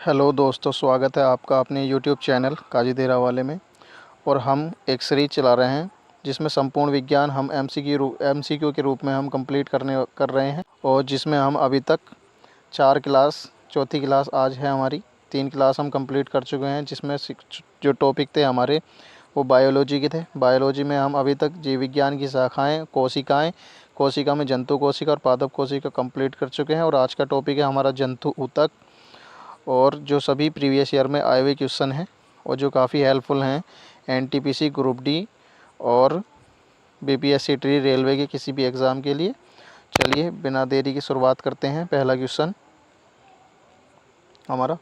Hello दोस्तों, स्वागत है आपका अपने यूट्यूब चैनल काजी देरा वाले में। और हम एक सीरीज चला रहे हैं जिसमें संपूर्ण विज्ञान हम एमसीक्यू के रूप में हम कंप्लीट कर रहे हैं। और जिसमें हम अभी तक 4 क्लास, चौथी क्लास आज है हमारी, 3 क्लास हम कंप्लीट कर चुके हैं। जिसमें जो टॉपिक थे हमारे वो बायोलॉजी के थे। बायोलॉजी में हम अभी तक जीव विज्ञान की शाखाएँ, कोशिका में जंतु कोशिका और पादप कोशिका कंप्लीट कर चुके हैं। और आज का टॉपिक है हमारा जंतु ऊतक। और जो सभी प्रीवियस ईयर में आए हुए क्वेश्चन हैं और जो काफ़ी हेल्पफुल हैं एनटीपीसी, ग्रुप डी और बीपीएससी ट्री, रेलवे के किसी भी एग्ज़ाम के लिए। चलिए बिना देरी की शुरुआत करते हैं। पहला क्वेश्चन हमारा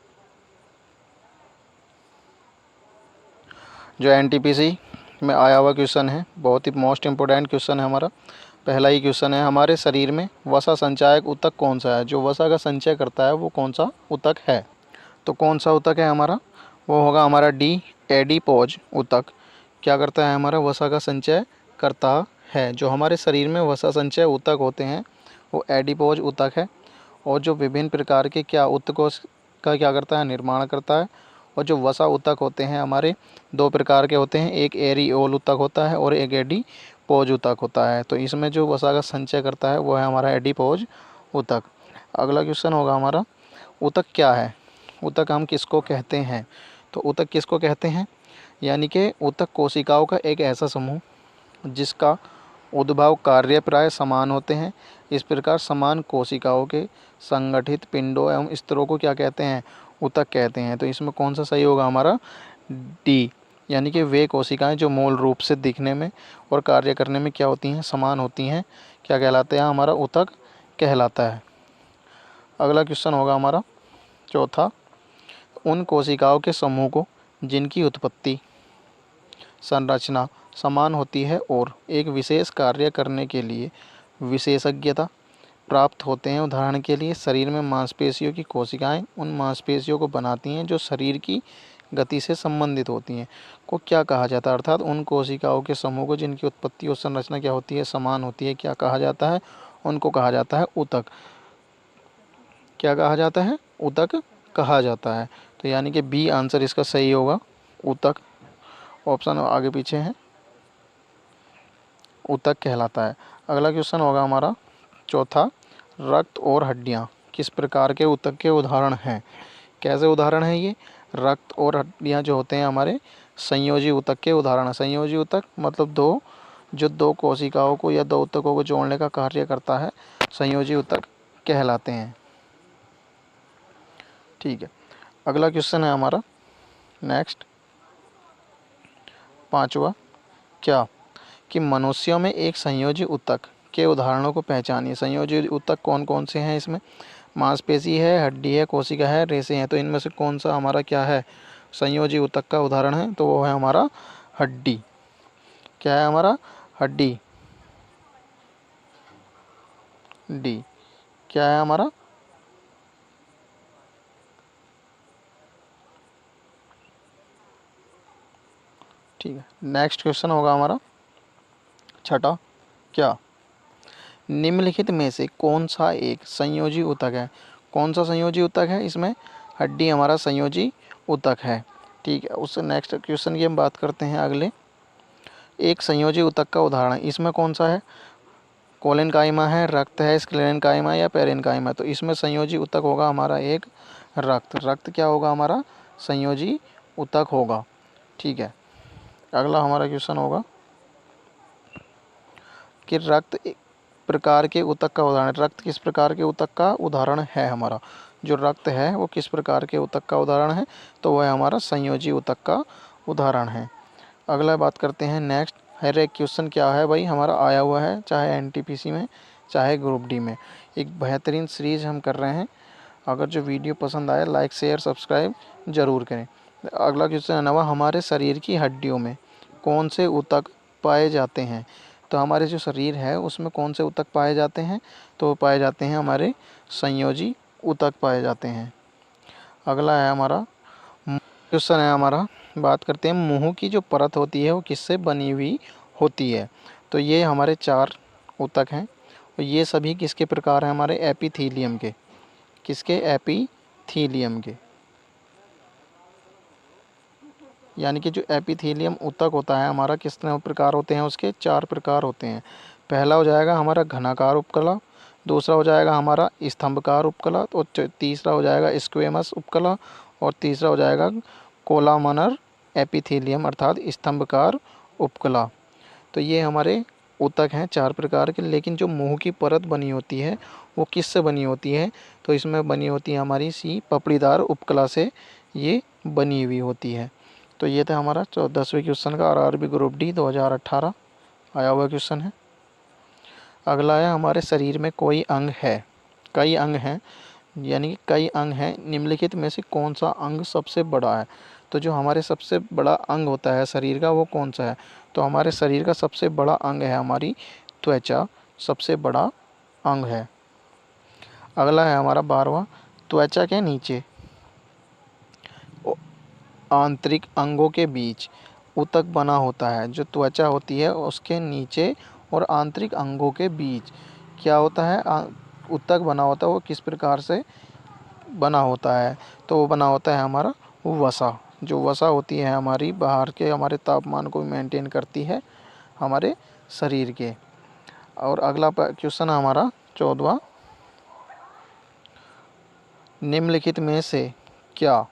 जो एनटीपीसी में आया हुआ क्वेश्चन है, बहुत ही मोस्ट इम्पोर्टेंट क्वेश्चन है हमारा। पहला ही क्वेश्चन है, हमारे शरीर में वसा संचायक ऊतक कौन सा है? जो वसा का संचय करता है वो कौन सा ऊतक है? तो कौन सा ऊतक है हमारा? वो होगा हमारा डी, एडिपोज ऊतक। क्या करता है? हमारा वसा का संचय करता है। जो हमारे शरीर में वसा संचय ऊतक होते हैं वो एडिपोज ऊतक है। और जो विभिन्न प्रकार के क्या ऊतकों का क्या करता है? निर्माण करता है। और जो वसा ऊतक होते हैं हमारे 2 प्रकार के होते हैं, एक एरिओल ऊतक होता है और एक एडिपोज ऊतक होता है। तो इसमें जो वसा का संचय करता है वो है हमारा एडिपोज ऊतक। अगला क्वेश्चन होगा हमारा, ऊतक क्या है? ऊतक हम किसको कहते हैं? तो ऊतक किसको कहते हैं? यानी कि ऊतक कोशिकाओं का एक ऐसा समूह जिसका उद्भव कार्य प्राय समान होते हैं। इस प्रकार समान कोशिकाओं के संगठित पिंडों एवं स्तरों को क्या कहते हैं? ऊतक कहते हैं। तो इसमें कौन सा सही होगा हमारा? डी, यानी कि वे कोशिकाएं जो मूल रूप से दिखने में और कार्य करने में क्या होती हैं? समान होती हैं, क्या कहलाते हैं? हमारा ऊतक कहलाता है। अगला क्वेश्चन होगा हमारा चौथा, उन कोशिकाओं के समूह को जिनकी उत्पत्ति, संरचना समान होती है और एक विशेष कार्य करने के लिए विशेषज्ञता प्राप्त होते हैं। उदाहरण के लिए शरीर में मांसपेशियों की कोशिकाएं उन मांसपेशियों को बनाती हैं जो शरीर की गति से संबंधित होती हैं, को क्या कहा जाता है? अर्थात उन कोशिकाओं के समूह को जिनकी उत्पत्ति और संरचना क्या होती है? समान होती है, क्या कहा जाता है? उनको कहा जाता है ऊतक। क्या कहा जाता है? ऊतक कहा जाता है। तो यानी कि बी आंसर इसका सही होगा, ऊतक। ऑप्शन आगे पीछे हैं, ऊतक कहलाता है। अगला क्वेश्चन होगा हमारा चौथा, रक्त और हड्डियाँ किस प्रकार के ऊतक के उदाहरण हैं? कैसे उदाहरण हैं ये? रक्त और हड्डियाँ जो होते हैं हमारे संयोजी ऊतक के उदाहरण हैं। संयोजी ऊतक मतलब दो कोशिकाओं को या 2 ऊतकों को जोड़ने का कार्य करता है, संयोजी ऊतक कहलाते हैं। ठीक है, अगला क्वेश्चन है हमारा नेक्स्ट, पांचवा, क्या कि मनुष्यों में एक संयोजी ऊतक के उदाहरणों को पहचानिए। संयोजी ऊतक कौन कौन से हैं इसमें? मांसपेशी है, हड्डी है, कोशिका है, रेशे हैं। तो इनमें से कौन सा हमारा क्या है? संयोजी ऊतक का उदाहरण है? तो वो है हमारा हड्डी। क्या है हमारा? हड्डी, डी। क्या है हमारा? ठीक है, नेक्स्ट क्वेश्चन होगा हमारा छठा, क्या निम्नलिखित में से कौन सा एक संयोजी ऊतक है? कौन सा संयोजी ऊतक है? इसमें हड्डी हमारा संयोजी ऊतक है। ठीक है, उससे नेक्स्ट क्वेश्चन की हम बात करते हैं अगले। एक संयोजी ऊतक का उदाहरण इसमें कौन सा है? कोलेनकाइमा है, रक्त है, स्क्लेरेनकाइमा या पेरेनकाइमा? तो इसमें संयोजी ऊतक होगा हमारा एक रक्त। रक्त क्या होगा हमारा? संयोजी ऊतक होगा। ठीक है, अगला हमारा क्वेश्चन होगा कि रक्त एक प्रकार के ऊतक का उदाहरण। रक्त किस प्रकार के ऊतक का उदाहरण है हमारा? जो रक्त है वो किस प्रकार के ऊतक का उदाहरण है? तो वह हमारा संयोजी ऊतक का उदाहरण है। अगला बात करते हैं नेक्स्ट। हर एक क्वेश्चन क्या है भाई हमारा आया हुआ है, चाहे एनटीपीसी में चाहे ग्रुप डी में। एक बेहतरीन सीरीज हम कर रहे हैं। अगर जो वीडियो पसंद आए लाइक शेयर सब्सक्राइब ज़रूर करें। अगला क्वेश्चन है नवा, हमारे शरीर की हड्डियों में कौन से ऊतक पाए जाते हैं? तो हमारे जो शरीर है उसमें कौन से ऊतक पाए जाते हैं? तो पाए जाते हैं हमारे संयोजी ऊतक पाए जाते हैं। अगला है हमारा क्वेश्चन है हमारा, बात करते हैं मुंह की जो परत होती है वो किससे बनी हुई होती है? तो ये हमारे 4 ऊतक हैं और ये सभी किसके प्रकार हैं? हमारे एपिथीलियम के। किसके? एपिथीलियम के। यानी कि जो एपिथेलियम ऊतक होता है हमारा, कितने प्रकार होते हैं उसके? 4 प्रकार होते हैं। पहला हो जाएगा हमारा घनाकार उपकला, दूसरा हो जाएगा हमारा स्तंभकार उपकला, और तीसरा हो जाएगा स्क्वेमस उपकला, और तीसरा हो जाएगा कोलामनर एपिथेलियम अर्थात स्तंभकार उपकला। तो ये हमारे ऊतक हैं 4 प्रकार के। लेकिन जो मुंह की परत बनी होती है वो किससे बनी होती है? तो इसमें बनी होती है हमारी सी पपड़ीदार उपकला से ये बनी हुई होती है। तो ये था हमारा 10वें क्वेश्चन का आरआरबी ग्रुप डी 2018 आया हुआ क्वेश्चन है। अगला है हमारे शरीर में कोई अंग है, कई अंग हैं, यानी कि कई अंग हैं, निम्नलिखित में से कौन सा अंग सबसे बड़ा है? तो जो हमारे सबसे बड़ा अंग होता है शरीर का वो कौन सा है? तो हमारे शरीर का सबसे बड़ा अंग है हमारी त्वचा, सबसे बड़ा अंग है। अगला है हमारा 12वां, त्वचा के नीचे आंतरिक अंगों के बीच ऊतक बना होता है। जो त्वचा होती है उसके नीचे और आंतरिक अंगों के बीच क्या होता है? ऊतक बना होता है। वो किस प्रकार से बना होता है? तो वो बना होता है हमारा वसा। जो वसा होती है हमारी बाहर के हमारे तापमान को मेंटेन करती है हमारे शरीर के। और अगला क्वेश्चन है हमारा 14वां, निम्नलिखित में से क्या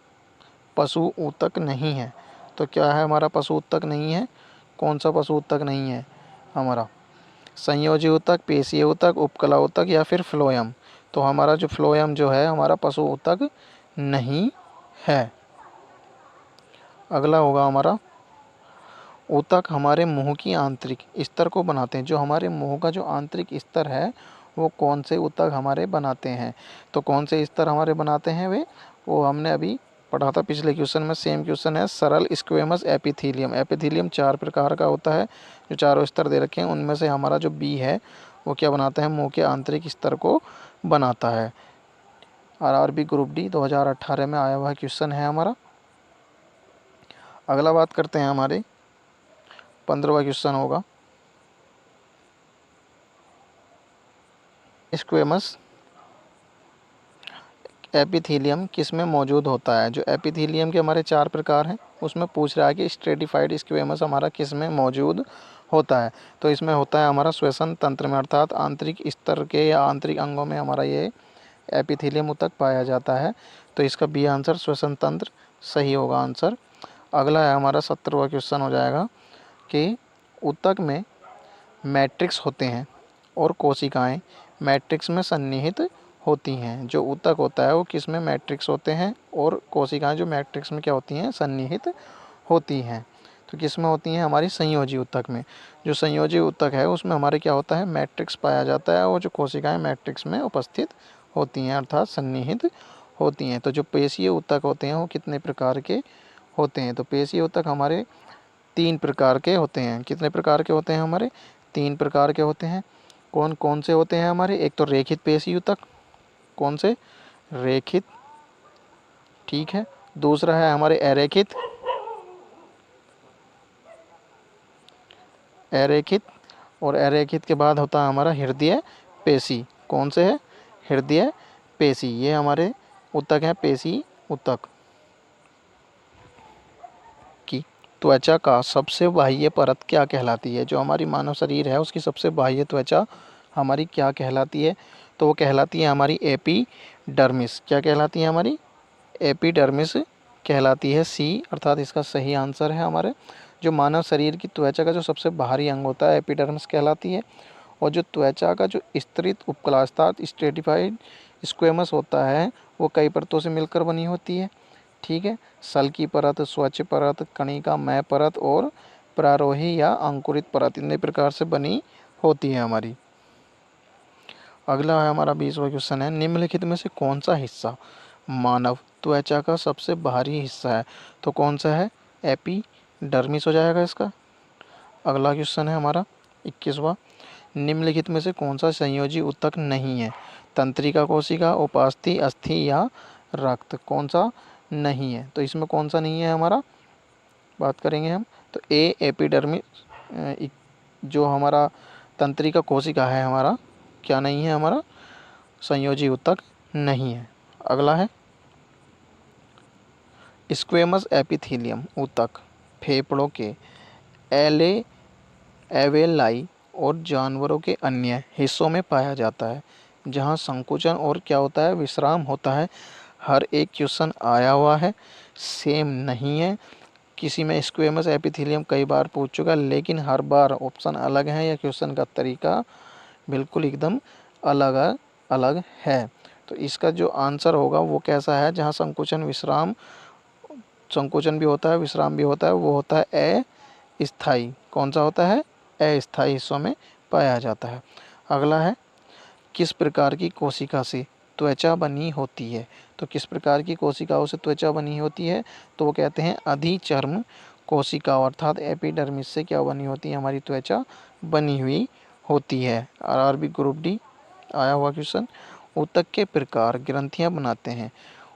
पशु ऊतक नहीं है? तो क्या है हमारा पशु ऊतक नहीं है? कौन सा पशु ऊतक नहीं है हमारा? संयोजी ऊतक, पेशीय ऊतक, उपकला ऊतक या फिर फ्लोएम? तो हमारा जो फ्लोएम जो है हमारा पशु ऊतक नहीं है। अगला होगा हमारा, ऊतक हमारे मुंह की आंतरिक स्तर को बनाते हैं। जो हमारे मुंह का जो आंतरिक स्तर है वो कौन से ऊतक हमारे बनाते हैं? तो कौन से स्तर हमारे बनाते हैं वो हमने अभी पढ़ा था पिछले क्वेश्चन में। सेम क्वेश्चन है, सरल स्क्वेमस एपिथेलियम। एपिथेलियम 4 प्रकार का होता है, जो चारों स्तर दे रखे हैं उनमें से हमारा जो बी है वो क्या बनाता है? मुंह के आंतरिक स्तर को बनाता है। आरआरबी ग्रुप डी 2018 में आया हुआ क्वेश्चन है हमारा। अगला बात करते हैं हमारे 15वां क्वेश्चन होगा, स्क्वेमस एपिथेलियम किस में मौजूद होता है? जो एपिथेलियम के हमारे 4 प्रकार हैं उसमें पूछ रहा है कि स्ट्रेटिफाइड स्क्वेमस हमारा किस में मौजूद होता है? तो इसमें होता है हमारा श्वसन तंत्र में, अर्थात आंतरिक स्तर के या आंतरिक अंगों में हमारा ये एपिथेलियम ऊतक पाया जाता है। तो इसका बी आंसर श्वसन तंत्र सही होगा आंसर। अगला है हमारा 17वां क्वेश्चन हो जाएगा कि ऊतक में मैट्रिक्स होते हैं और कोशिकाएं मैट्रिक्स में सन्निहित होती हैं। जो ऊतक होता है वो किस में मैट्रिक्स होते हैं और कोशिकाएं जो मैट्रिक्स में क्या होती हैं? सन्निहित होती हैं। तो किस में होती हैं? हमारी संयोजी ऊतक में। जो संयोजी ऊतक है उसमें हमारे क्या होता है? मैट्रिक्स पाया जाता है, और जो कोशिकाएं मैट्रिक्स में उपस्थित होती हैं अर्थात सन्निहित होती हैं। तो जो पेशीय ऊतक होते हैं वो कितने प्रकार के होते हैं? तो पेशीय ऊतक हमारे 3 प्रकार के होते हैं। कितने प्रकार के होते हैं हमारे? 3 प्रकार के होते हैं। कौन कौन से होते हैं हमारे? एक तो रेखित पेशी ऊतक। कौन से? रेखित, ठीक है। दूसरा है हमारे अरेखित, अरेखित, और अरेखित के बाद होता है हमारा हृदय पेशी। कौन से है? हृदय पेशी। ये हमारे ऊतक हैं पेशी ऊतक। की त्वचा का सबसे बाह्य परत क्या कहलाती है? जो हमारी मानव शरीर है उसकी सबसे बाह्य त्वचा हमारी क्या कहलाती है? तो वो कहलाती है हमारी एपिडर्मिस। क्या कहलाती है हमारी? एपिडर्मिस कहलाती है। सी अर्थात इसका सही आंसर है हमारे। जो मानव शरीर की त्वचा का जो सबसे बाहरी अंग होता है एपिडर्मिस कहलाती है। और जो त्वचा का जो स्तरित उपकला अर्थात स्ट्रेटिफाइड स्क्वेमस होता है वो कई परतों से मिलकर बनी होती है, ठीक है। सल की परत, स्वच्छ परत, कणिका मय परत और प्रारोही या अंकुरित परत, इतने प्रकार से बनी होती है हमारी। अगला है हमारा 20वां क्वेश्चन है, निम्नलिखित में से कौन सा हिस्सा मानव त्वचा का सबसे बाहरी हिस्सा है? तो कौन सा है? एपिडर्मिस हो जाएगा इसका। अगला क्वेश्चन है हमारा 21वां, निम्नलिखित में से कौन सा संयोजी ऊतक नहीं है? तंत्रिका कोशिका, उपास्थि, अस्थि या रक्त? कौन सा नहीं है? तो इसमें कौन सा नहीं है हमारा? बात करेंगे हम। तो ए एपिडर्मिस, जो हमारा तंत्रिका कोशिका है हमारा क्या नहीं है? हमारा संयोजी ऊतक नहीं है। अगला है स्क्वेमस एपिथेलियम ऊतक। फेफड़ों के एले एवेलाई और जानवरों के अन्य हिस्सों में पाया जाता है, जहाँ संकुचन और क्या होता है, विश्राम होता है। हर एक क्वेश्चन आया हुआ है, सेम नहीं है। किसी में स्क्वेमस एपिथेलियम कई बार पूछ चुका, लेकिन हर बार ऑप्शन अलग है या क्वेश्चन का तरीका बिल्कुल एकदम अलग अलग है। तो इसका जो आंसर होगा वो कैसा है, जहाँ संकुचन विश्राम, संकुचन भी होता है विश्राम भी होता है, वो होता है अस्थाई। कौन सा होता है, अस्थाई हिस्सों में पाया जाता है। अगला है, किस प्रकार की कोशिका से त्वचा बनी होती है। तो किस प्रकार की कोशिकाओं से त्वचा बनी होती है, तो वो कहते हैं अधिचर्म कोशिकाओं अर्थात एपिडर्मिस से क्या बनी होती है, हमारी त्वचा बनी हुई होती है। आरआरबी ग्रुप डी आया हुआ क्वेश्चन। ऊतक के प्रकार ग्रंथियां बनाते हैं।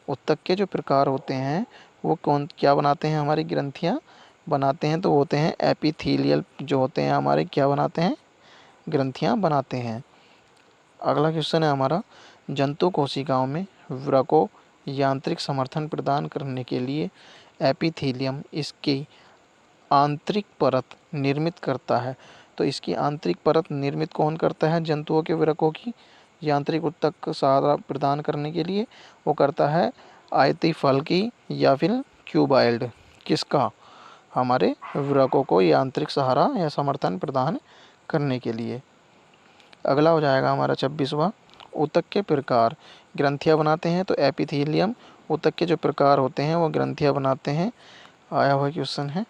ऊतक के जो प्रकार होते हैं वो कौन क्या बनाते हैं, हमारी ग्रंथियां बनाते हैं, तो होते हैं एपिथेलियल जो होते हैं हमारे क्या बनाते हैं, ग्रंथियां बनाते हैं। अगला क्वेश्चन है हमारा, जंतु कोशिकाओं में वृक्कों यांत्रिक समर्थन प्रदान करने के लिए एपिथेलियम इसकी आंतरिक परत निर्मित करता है। तो इसकी आंतरिक परत निर्मित कौन करता है, जंतुओं के वृक्कों की यांत्रिक ऊतक का सहारा प्रदान करने के लिए वो करता है आयतीय फल की या फिर क्यूबाइल्ड, किसका, हमारे वृक्कों को यांत्रिक सहारा या समर्थन प्रदान करने के लिए। अगला हो जाएगा हमारा 26वां, ऊतक के प्रकार ग्रंथियां बनाते हैं। तो एपिथेलियम ऊतक के जो प्रकार होते हैं वो ग्रंथियां बनाते हैं। आया हुआ क्वेश्चन है,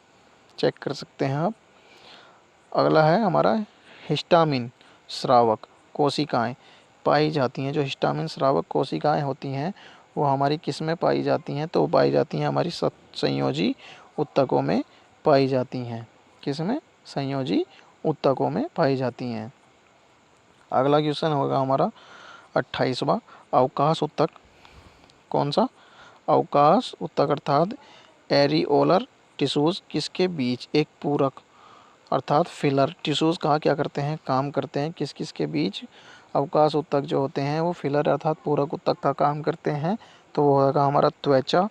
चेक कर सकते हैं आप। अगला है हमारा, हिस्टामिन स्रावक कोशिकाएं पाई जाती हैं। जो हिस्टामिन स्रावक कोशिकाएं होती हैं वो हमारी किस में पाई जाती हैं, तो पाई जाती हैं हमारी संयोजी ऊतकों में पाई जाती हैं। किस में, संयोजी ऊतकों में पाई जाती हैं। अगला क्वेश्चन होगा हमारा 28वां, अवकाश ऊतक। कौन सा, अवकाश ऊतक अर्थात एरिओलर टिश्यूज किसके बीच एक पूरक अर्थात फिलर टिश्यूज कहाँ क्या करते हैं, काम करते हैं, किस किस के बीच, अवकाश ऊतक जो होते हैं वो फिलर अर्थात पूरक ऊतक का काम करते हैं। तो वो होगा हमारा त्वचा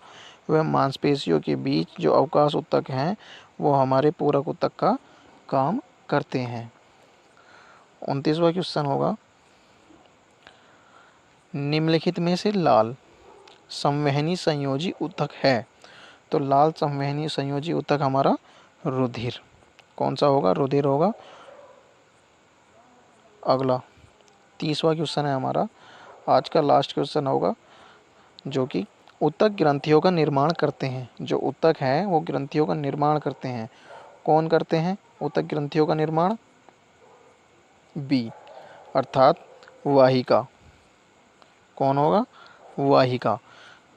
व मांसपेशियों के बीच जो अवकाश ऊतक हैं वो हमारे पूरक ऊतक का काम करते हैं। 29वां क्वेश्चन होगा, निम्नलिखित में से लाल संवहनी संयोजी ऊतक है। तो लाल संवहनी संयोजी ऊतक हमारा रुधिर। कौन सा होगा, रुधिर होगा। अगला 30वां क्वेश्चन है हमारा, आज का लास्ट क्वेश्चन होगा, जो कि ऊतक ग्रंथियों का निर्माण करते हैं। जो ऊतक है वो ग्रंथियों का निर्माण करते हैं। कौन करते हैं ऊतक ग्रंथियों का निर्माण, बी अर्थात वाहिका। कौन होगा, वाहिका।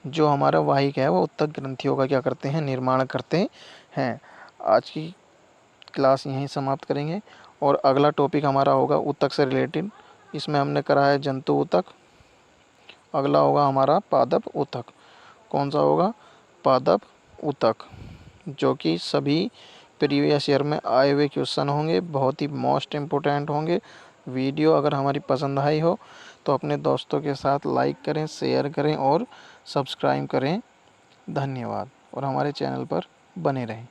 जो हमारा वाहिक है वो ऊतक ग्रंथियों का क्या करते हैं, निर्माण करते हैं। आज की क्लास यहीं समाप्त करेंगे और अगला टॉपिक हमारा होगा ऊतक से रिलेटेड। इसमें हमने करा है जंतु ऊतक। अगला होगा हमारा पादप ऊतक। कौन सा होगा, पादप ऊतक, जो कि सभी प्रीवियस ईयर में आए हुए क्वेश्चन होंगे, बहुत ही मोस्ट इम्पोर्टेंट होंगे। वीडियो अगर हमारी पसंद आई हो तो अपने दोस्तों के साथ लाइक करें, शेयर करें और सब्सक्राइब करें। धन्यवाद और हमारे चैनल पर बने रहें।